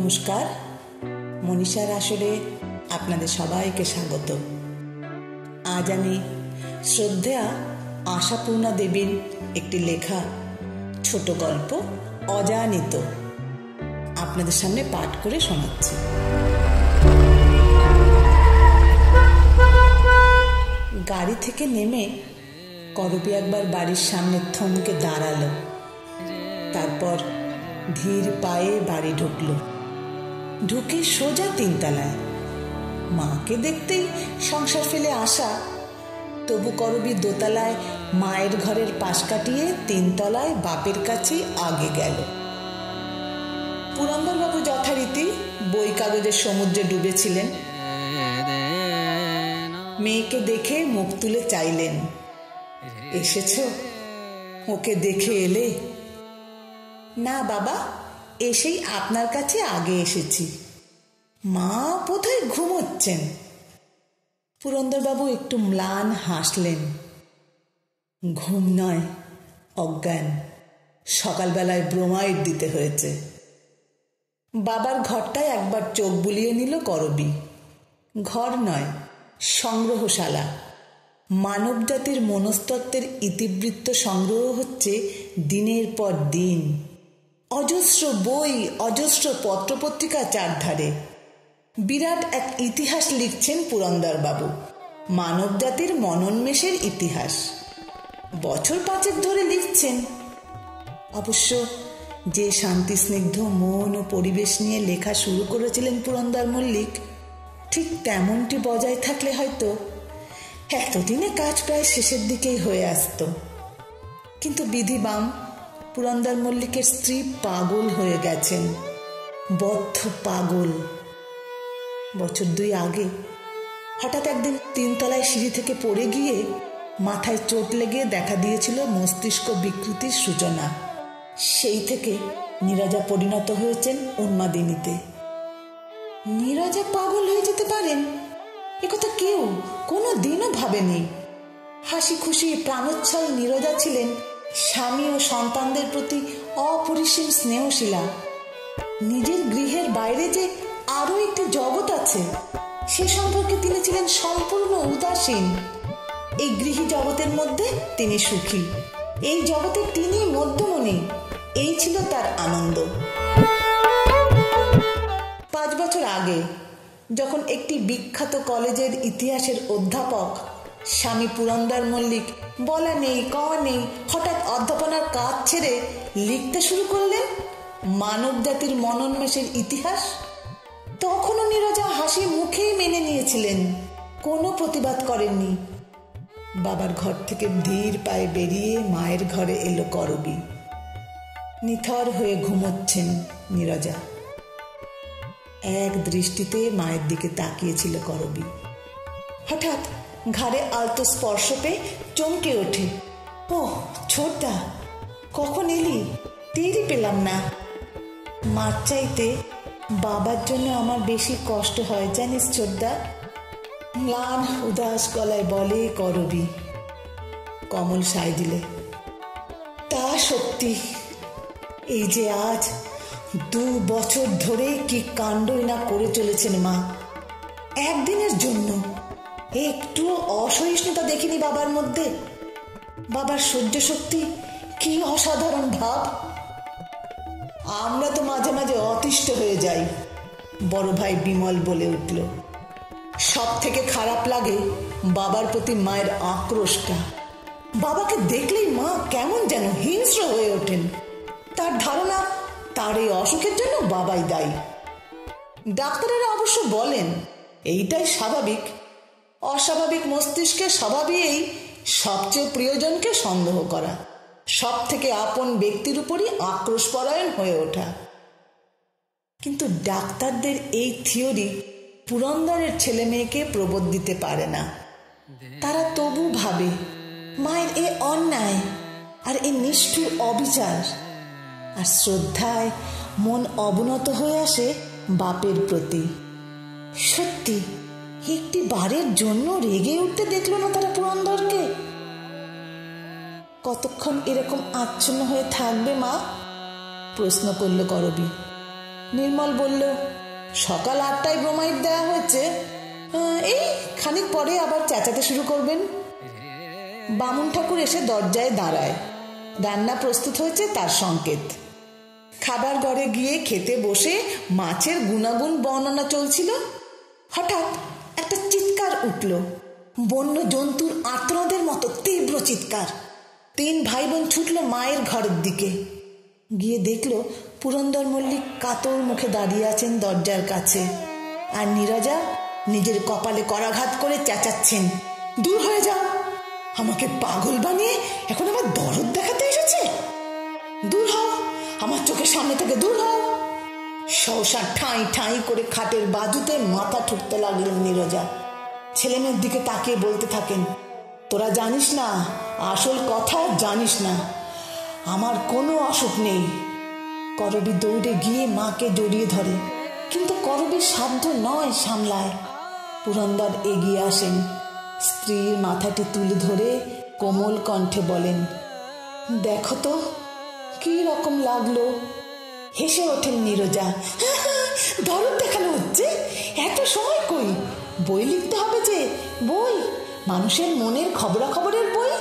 নমস্কার, মনীষার আসরে আপনাদের সবাইকে স্বাগত। আজ আমি শ্রদ্ধেয়া আশাপূর্ণা দেবীর একটি লেখা ছোট গল্প অজানিত আপনাদের সামনে পাঠ করে শোনাচ্ছি। গাড়ি থেকে নেমে করবী একবার বাড়ির সামনে থমকে দাঁড়ালো। তারপর ধীর পায়ে বাড়ি ঢুকলো। ঢুকে সোজা 3 তলায়। মাকে দেখতেই সংসার ফেলে আসা, তবু করবী দোতলায় মায়ের ঘরের পাশ কাটিয়ে 3 তলায় বাপের কাছে আগে গেল। পুরন্দরবাবু যথারীতি বই কাগজের সমুদ্রে ডুবেছিলেন। মেয়েকে দেখে মুখ তুলে চাইলেন, এসেছো? ওকে দেখে এলে? না বাবা, এসেই আপনার কাছে আগে এসেছি। মা বোধহয় ঘুমোচ্ছেন। পুরন্দরবাবু একটু ম্লান হাসলেন। ঘুম নয়, অজ্ঞান। সকালবেলায় ব্রোমাইড দিতে হয়েছে। বাবার ঘরটায় একবার চোখ বুলিয়ে নিল করবী। ঘর নয়, সংগ্রহশালা। মানব জাতির মনস্তত্ত্বের ইতিবৃত্ত সংগ্রহ হচ্ছে দিনের পর দিন। অজস্র বই, অজস্র পত্রপত্রিকা চারধারে। বিরাট এক ইতিহাস লিখছেন পুরন্দরবাবু, মানব জাতির মনন্মেষের ইতিহাস। বছর 5 ধরে লিখছেন। অবশ্য যে শান্তিস্নিগ্ধ মন ও পরিবেশ নিয়ে লেখা শুরু করেছিলেন পুরন্দর মল্লিক, ঠিক তেমনটি বজায় থাকলে হয়তো এতদিনে কাজ প্রায় শেষের দিকেই হয়ে আসত। কিন্তু বিধিবাম পুরন্দর মল্লিকের স্ত্রী পাগল হয়ে গেছেন, বদ্ধ পাগল। বছর 2 আগে হঠাৎ একদিন 3 তলায় সিঁড়ি থেকে পড়ে গিয়ে মাথায় চোট লেগে দেখা দিয়েছিল মস্তিষ্ক বিকৃতির সূচনা। সেই থেকে নীরজা পরিণত হয়েছেন উন্মাদিনীতে। নীরজা পাগল হয়ে যেতে পারেন একথা কেউ কোনো দিনও ভাবেনি। হাসি খুশি প্রাণোচ্ছল নীরজা ছিলেন স্বামী ও সন্তানদের প্রতি অপরিসীম স্নেহশীলা। নিজের গৃহের বাইরে যে আরো একটি জগৎ আছে সে সম্পর্কে তিনি ছিলেন সম্পূর্ণ উদাসীন। এই গৃহী জগতের মধ্যে তিনি সুখী, এই জগতে তিনি মধ্যমণি। এই ছিল তার আনন্দ। 5 বছর আগে যখন একটি বিখ্যাত কলেজের ইতিহাসের অধ্যাপক স্বামী পুরন্দর মল্লিক বলা নেই কওয়া নেই হঠাৎ অধ্যাপনার কাজ ছেড়ে লিখতে শুরু করলেন মানব জাতির মনন্মেষের ইতিহাস, তখনও নীরজা হাসি মুখেই মেনে নিয়েছিলেন, কোনো প্রতিবাদ করেননি। বাবার ঘর থেকে ধীর পায়ে বেরিয়ে মায়ের ঘরে এলো করবী। নিথর হয়ে ঘুমোচ্ছেন নীরজা। এক দৃষ্টিতে মায়ের দিকে তাকিয়েছিল করবী। হঠাৎ ঘাড়ে আলতো স্পর্শ পেয়ে চমকে ওঠে। ও ছোটদা, কখন এলি? টেরই পেলাম না। মার চাইতে বাবার জন্য আমার বেশি কষ্ট হয় জানিস ছোটদা, ম্লান উদাস গলায় বলে করবী। কমল সায় দিলে। তা সত্যি। এই যে আজ 2 বছর ধরে কি কাণ্ডই না করে চলেছেন মা। একদিনের জন্য একটু অসহিষ্ণুতা দেখিনি বাবার মধ্যে। বাবার সহ্য শক্তি কি অসাধারণ ভাব। আমরা তো মাঝে মাঝে অতিষ্ঠ হয়ে যাই, বড় ভাই বিমল বলে উঠল। সব থেকে খারাপ লাগে বাবার প্রতি মায়ের আক্রোশটা। বাবাকে দেখলেই মা কেমন যেন হিংস্র হয়ে ওঠেন। তার ধারণা তার এই অসুখের জন্য বাবাই দায়ী। ডাক্তারেরা অবশ্য বলেন এইটাই স্বাভাবিক। অস্বাভাবিক মস্তিষ্কের স্বভাবই সবচেয়ে প্রিয়জনকে সন্দেহ করা, সব থেকে আপন ব্যক্তির উপরই আক্রোশ পরায়ণ হয়ে ওঠা। কিন্তু ডাক্তারদের এই থিওরি পুরন্দরের ছেলে মেয়েকে প্রবোধ দিতে পারে না। তারা তবু ভাবে মায়ের এ অন্যায় আর এ নিষ্ঠুর অবিচার, আর শ্রদ্ধায় মন অবনত হয়ে আসে বাপের প্রতি। সত্যি একটি বারের জন্য রেগে উঠতে দেখলো না তারা পুরন্দরকে। কতক্ষণ এরকম আচ্ছন্ন হয়ে থাকবে মা? প্রশ্ন করল করবী। নির্মল বলল, সকাল 8টায় ব্রোমাইড দেওয়া হয়েছে, এই খানিক পরে আবার চেঁচাতে শুরু করবেন। বামুন ঠাকুর এসে দরজায় দাঁড়ায়। রান্না প্রস্তুত হয়েছে তার সংকেত। খাবার ঘরে গিয়ে খেতে বসে মাছের গুণাগুণ বর্ণনা চলছিল। হঠাৎ একটা চিৎকার উঠল, বন্য জন্তুর আর্তনাদের মতো তীব্র চিৎকার। 3 ভাই বোন ছুটল মায়ের ঘরের দিকে। গিয়ে দেখল পুরন্দর মল্লিক কাতর মুখে দাঁড়িয়ে আছেন দরজার কাছে, আর নীরজা নিজের কপালে করাঘাত করে চেঁচাচ্ছেন, দূর হয়ে যাও, আমাকে পাগল বানিয়ে এখন আবার দরদ দেখাতে এসেছে, দূর হও, আমার চোখের সামনে থেকে দূর হও। সহসা ঠাঁই ঠাঁই করে খাটের বাজুতে মাথা ঠুকতে লাগলেন নীরজা। ছেলেমেয়ের দিকে তাকিয়ে বলতে থাকেন, তোরা জানিস না, আসল কথা জানিস না, আমার কোনো অসুখ নেই। করবী দৌড়ে গিয়ে মাকে জড়িয়ে ধরে, কিন্তু করবীর সাধ্য নয় সামলায়। পুরন্দর এগিয়ে আসেন, স্ত্রীর মাথাটি তুলে ধরে কোমল কণ্ঠে বলেন, দেখো তো কি রকম লাগলো। হেসে ওঠেন নীরজা, দরদ দেখানো হচ্ছে, এত সময় কই, বই লিখতে হবে যে, বই, মানুষের মনের খবরাখবরের বই,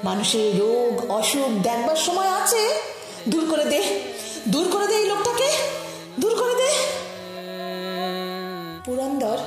মানুষের রোগ অসুখ দেখবার সময় আছে। দূর করে দে, দূর করে দে এই লোকটাকে, দূর করে দে। পুরন্দর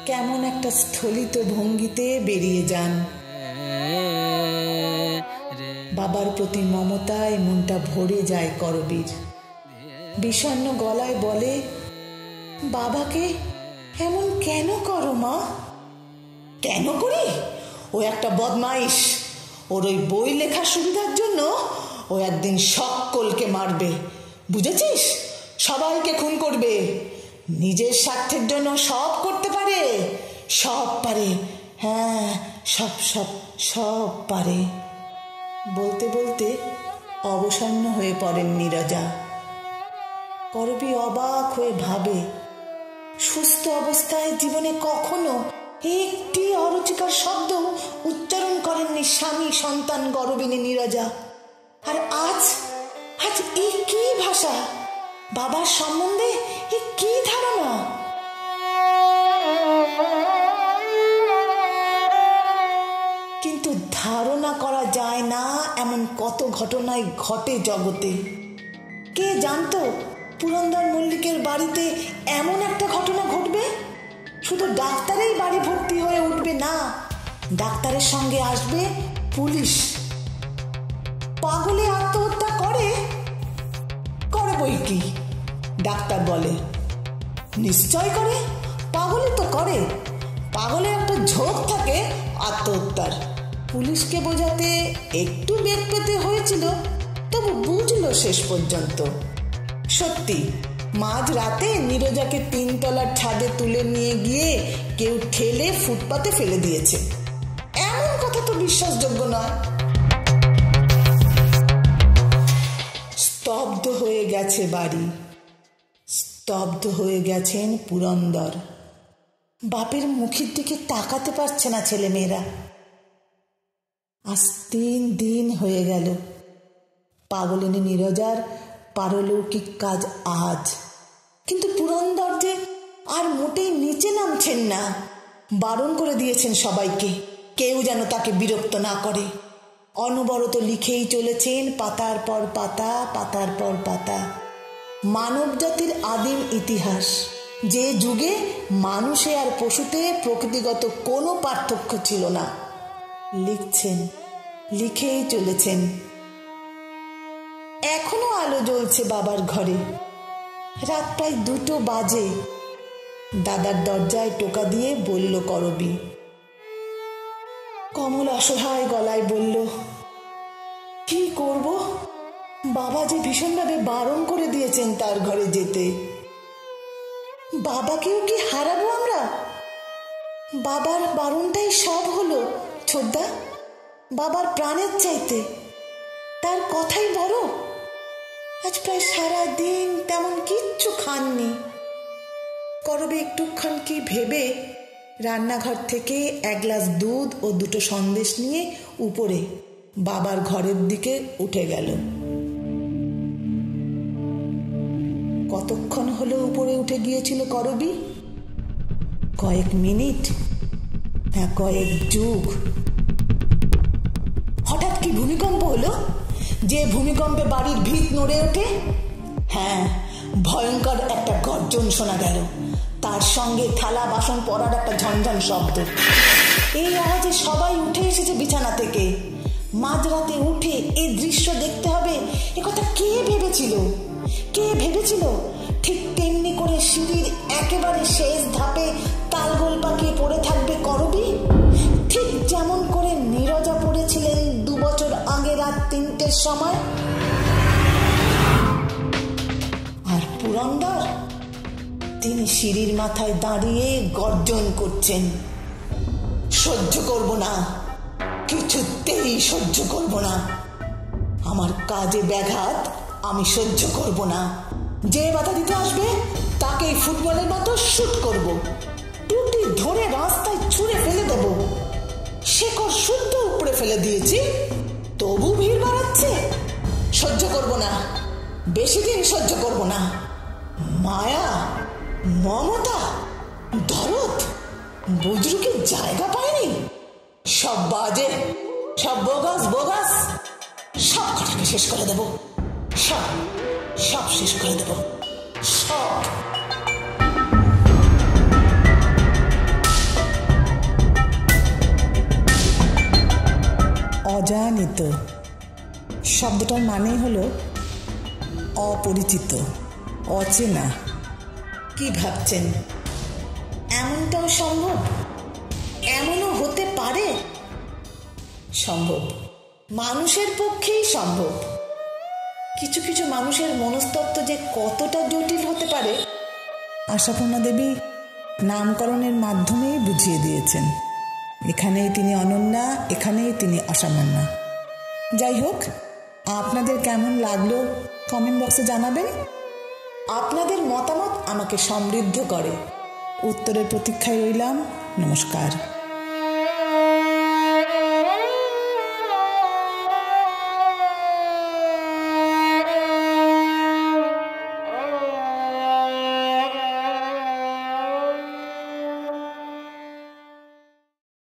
কেমন একটা স্থলিত ভঙ্গিতে বেরিয়ে যান। বাবার প্রতি মমতায় মনটা ভরে যায় করবীর। বিষণ্ণ গলায় বলে, বাবাকে এমন কেন করো মা? কেন করি? ও একটা বদমাইশ, ওর ওই বই লেখার সুবিধার জন্য ও একদিন সকলকে মারবে, বুঝেছিস? সবাইকে খুন করবে, নিজের স্বার্থের জন্য সব করতে পারে, সব পারে, হ্যাঁ সব সব সব পারে। বলতে বলতে অবসন্ন হয়ে পড়েন নীরজা। করবী অবাক হয়ে ভাবে, সুস্থ অবস্থায় জীবনে কখনো একটি অরুচিকর শব্দ উচ্চারণ করেননি স্বামী সন্তান গর্বিণী নীরজা। আর আজ আজ এই কি ভাষা, বাবার সম্বন্ধে এ কি ধারণা। কিন্তু ধারণা করা যায় না এমন কত ঘটনাই ঘটে জগতে। কে জানতো পুরন্দর মল্লিকের বাড়িতে এমন একটা ঘটনা ঘটবে? শুধু ডাক্তারেই বাড়ি ভর্তি হয়ে উঠবে না, ডাক্তারের সঙ্গে আসবে পুলিশ। পাগলে আত্মহত্যা করে বই কি? ডাক্তার বলে নিশ্চয় করে, পাগলে তো করে, পাগলের একটা ঝোঁক থাকে আত্মহত্যার। পুলিশকে বোঝাতে একটু বেগ পেতে হয়েছিল, তবু বুঝলো শেষ পর্যন্ত। সত্যি মাঝ রাতে নীরজাকে 3 তলার ছাদে তুলে নিয়ে গিয়ে কেউ ঠেলে ফুটপাতে ফেলে দিয়েছে, এমন কথা তো বিশ্বাসযোগ্য নয়। স্তব্ধ হয়ে গেছে বাড়ি, স্তব্ধ হয়ে গেছেন পুরন্দর। বাপের মুখের দিকে তাকাতে পারছে না ছেলেমেয়েরা। আজ 3 দিন হয়ে গেল। পাগলিনী নীরজার পারলৌকিক কাজ আজ, কিন্তু পুরন্দর যে আর মোটেই নিচে নামছেন না। বারণ করে দিয়েছেন সবাইকে, কেউ যেন তাকে বিরক্ত না করে। অনবরত লিখেই চলেছেন পাতার পর পাতা, পাতার পর পাতা। মানব জাতির আদিম ইতিহাস, যে যুগে মানুষে আর পশুতে প্রকৃতিগত কোনো পার্থক্য ছিল না। লিখছেন, লিখেই চলেছেন। এখনো আলো জ্বলছে বাবার ঘরে। রাত প্রায় 2টো বাজে। দাদার দরজায় টোকা দিয়ে বলল করবী। কমল অসহায় গলায় বলল, কি করব, বাবা যে ভীষণভাবে বারণ করে দিয়েছেন তার ঘরে যেতে। বাবাকেও কি হারাবো আমরা? বাবার বারণটাই সব হলো ছোটদা, বাবার প্রাণের চাইতে তার কথাই বড়। আজ প্রায় সারা দিন তেমন কিচ্ছু খাননি। করবী একটুক্ষণ কি ভেবে রান্নাঘর থেকে 1 গ্লাস দুধ ও 2টো সন্দেশ নিয়ে উপরে বাবার ঘরের দিকে উঠে গেল। কতক্ষণ হলো উপরে উঠে গিয়েছিল করবি? কয়েক মিনিট, হ্যাঁ কয়েক যুগ। হঠাৎ কি ভূমিকম্প হলো, যে ভূমিকম্পে বাড়ির ভিত নড়ে ওঠে? হ্যাঁ, ভয়ঙ্কর একটা গর্জন শোনা গেল, তার সঙ্গে থালা বাসন পড়ার একটা ঝনঝন শব্দ। এই আওয়াজে সবাই উঠে এসেছে বিছানা থেকে। মাঝরাতে উঠে এই দৃশ্য দেখতে হবে, একথা কে ভেবেছিল? কে ভেবেছিল ঠিক তেমনি করে সিঁড়ির একেবারে শেষ ধাপে তালগোল পাকিয়ে পড়ে থাকবে করবি, ঠিক যেমন করে নীরজা পড়েছিলেন 2 বছর আগে রাত 3টের সময়। আর পুরন্দর, তিনি সিঁড়ির মাথায় দাঁড়িয়ে গর্জন করছেন, সহ্য করব না, কিছুতেই সহ্য করব না, আমার কাজে ব্যাঘাত আমি সহ্য করব না। যে বাধা দিতে আসবে তাকেই ফুটবলের মতো শুট করব, টুটি ধরে রাস্তায় ছুঁড়ে ফেলে দেব। শেকড় শুদ্ধ উপড়ে ফেলে দিয়েছি, তবু ভিড় বাড়াচ্ছে। সহ্য করব না, বেশি দিন সহ্য করব না। মায়া, মমতা, দরদ বুজরুকের জায়গা পায়নি। সব বাজে, সব বোগাস বোগাস, সব কটাকে শেষ করে দেব, সব সব শেষ করে দেব, সব। অজানিত শব্দটার মানে হলো অপরিচিত, অচেনা। কি ভাবছেন এমনটাও সম্ভব? এমনও হতে পারে? সম্ভব, মানুষের পক্ষেই সম্ভব। কিছু কিছু মানুষের মনস্তত্ত্ব যে কতটা জটিল হতে পারে আশাপূর্ণা দেবী নামকরণের মাধ্যমেই বুঝিয়ে দিয়েছেন। এখানেই তিনি অনন্যা, এখানেই তিনি অসামান্যা। যাই হোক, আপনাদের কেমন লাগলো কমেন্ট বক্সে জানাবেন। আপনাদের মতামত আমাকে সমৃদ্ধ করে। উত্তরের প্রতীক্ষায় রইলাম। নমস্কার।